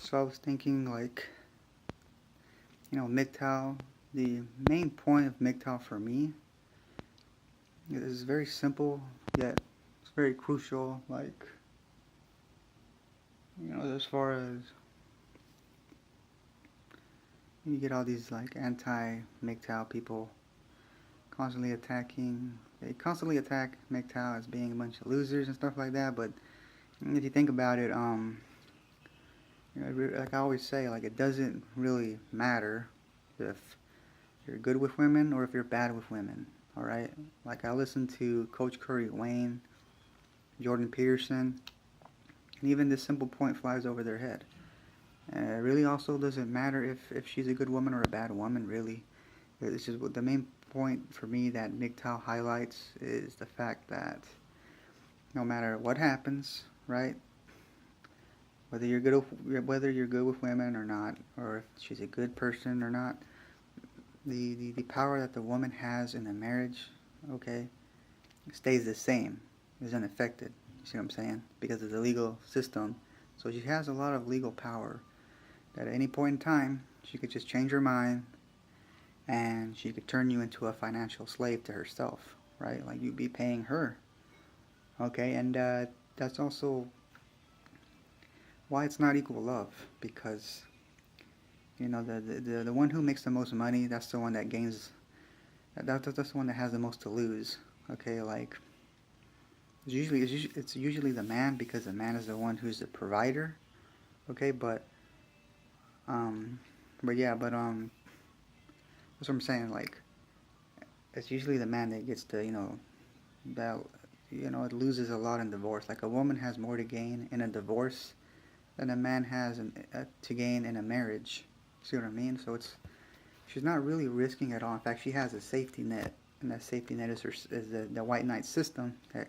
So I was thinking, like, MGTOW. The main point of MGTOW for me is very simple, yet it's very crucial. Like, as far as you get all these like anti-MGTOW people constantly attacking. They constantly attack MGTOW as being a bunch of losers and stuff like that. But if you think about it, like I always say, like it doesn't really matter if you're good with women or if you're bad with women. All right. Like I listen to Coach Curry Wayne, Jordan Peterson, and even this simple point flies over their head. It really also doesn't matter if she's a good woman or a bad woman. Really, it's just the main point for me that MGTOW highlights is the fact that no matter what happens, right? Whether you're good with women or not, or if she's a good person or not, the power that the woman has in a marriage, okay, stays the same, is unaffected. You see what I'm saying? Because of the legal system. So she has a lot of legal power that at any point in time, she could just change her mind and she could turn you into a financial slave to herself, right? Like you'd be paying her, okay? And that's also why it's not equal love, because the one who makes the most money, that's the one that gains. That's the one that has the most to lose. Okay, like it's usually the man, because the man is the one who's the provider. Okay, um, but that's what I'm saying. Like it's usually the man that gets to that it loses a lot in divorce. Like a woman has more to gain in a divorce than a man has to gain in a marriage. See what I mean? So she's not really risking at all. In fact, she has a safety net, and that safety net is the white knight system that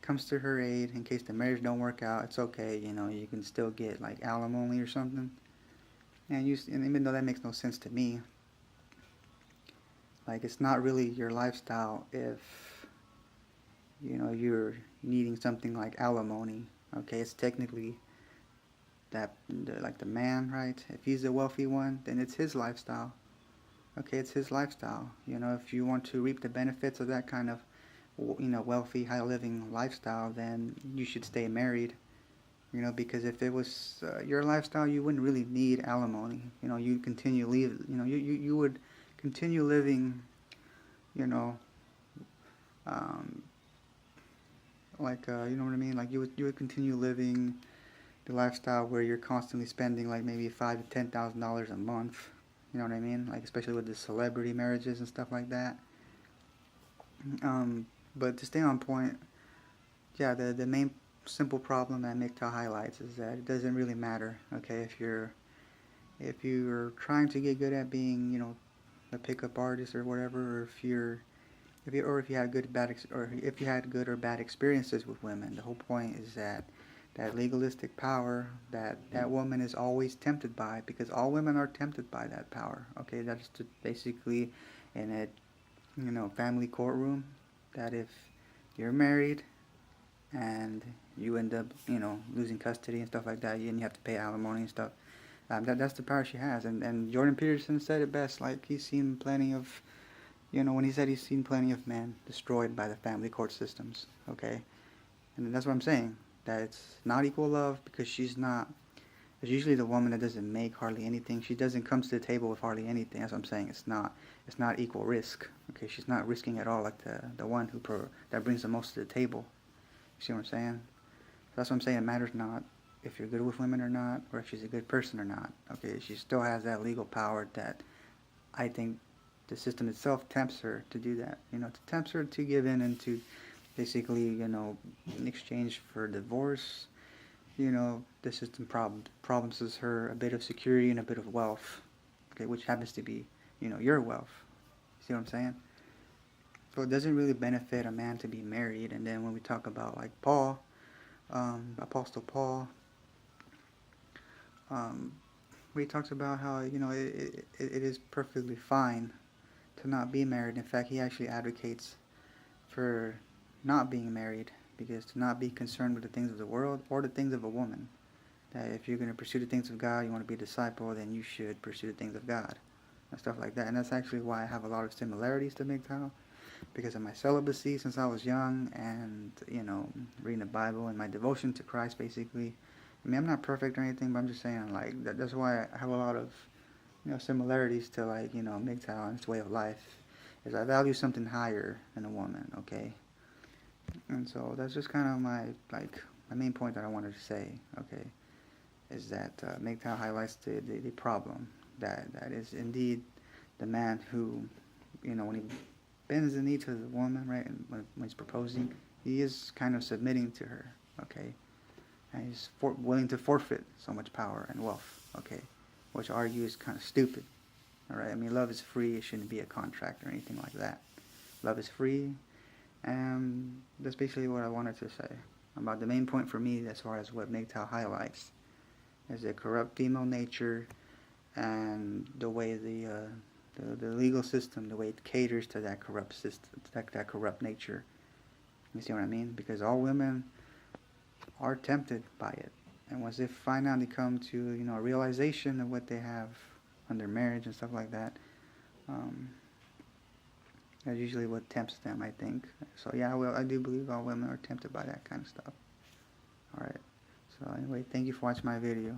comes to her aid in case the marriage don't work out. It's okay, you can still get like alimony or something. And even though that makes no sense to me, like it's not really your lifestyle if you're needing something like alimony. Okay, it's technically like the man, right? If he's the wealthy one, then it's his lifestyle. Okay, it's his lifestyle. If you want to reap the benefits of that kind of wealthy, high living lifestyle, then you should stay married. Because if it was your lifestyle, you wouldn't really need alimony. You continue leave. You would continue living. You know, um, like you know what I mean. Like you would continue living the lifestyle where you're constantly spending like maybe $5,000 to $10,000 a month. You know what I mean? Like especially with the celebrity marriages and stuff like that. But to stay on point, yeah, the main simple problem that MGTOW highlights is that it doesn't really matter. Okay, if you're trying to get good at being, a pickup artist or whatever, or if you had or if you had good or bad experiences with women, the whole point is that legalistic power that woman is always tempted by, because all women are tempted by that power. Okay, that's basically in a family courtroom, that if you're married and you end up losing custody and stuff like that, and you have to pay alimony and stuff. That's the power she has, and Jordan Peterson said it best. Like he's seen plenty of when he said he's seen plenty of men destroyed by the family court systems. Okay, and that's what I'm saying. That it's not equal love, because she's not. It's usually the woman that doesn't make hardly anything. She doesn't come to the table with hardly anything. That's what I'm saying. It's not. It's not equal risk. Okay, she's not risking at all like the one that brings the most to the table. You see what I'm saying? That's what I'm saying. It matters not if you're good with women or not, or if she's a good person or not. Okay, she still has that legal power that I think the system itself tempts her to do that. To tempts her to give in and to basically, in exchange for divorce, the system promises her a bit of security and a bit of wealth. Okay, which happens to be, your wealth. See what I'm saying? So it doesn't really benefit a man to be married. And then when we talk about like Paul, Apostle Paul, um, where he talks about how it is perfectly fine to not be married. In fact, he actually advocates for not being married, because to not be concerned with the things of the world or the things of a woman. that if you're going to pursue the things of God, you want to be a disciple, then you should pursue the things of God and stuff like that. And that's actually why I have a lot of similarities to MGTOW, because of my celibacy since I was young, and reading the Bible and my devotion to Christ. Basically, I mean, I'm not perfect or anything, but I'm just saying, like, that's why I have a lot of similarities to, like, MGTOW and its way of life. Is I value something higher than a woman, okay? And so that's just kind of my main point that I wanted to say, okay, is that MGTOW highlights the problem that is indeed the man who, when he bends the knee to the woman, right, and when he's proposing, he is kind of submitting to her, okay, and he's willing to forfeit so much power and wealth, okay, which I argue is kind of stupid, all right. I mean, love is free. It shouldn't be a contract or anything like that. Love is free, and that's basically what I wanted to say about the main point for me as far as what MGTOW highlights is the corrupt female nature and the way the legal system, the way it caters to that corrupt system, that corrupt nature. You see what I mean? Because all women are tempted by it, and once they finally come to a realization of what they have under marriage and stuff like that, that's usually what tempts them, I think. So yeah, I do believe all women are tempted by that kind of stuff. All right. So anyway, thank you for watching my video.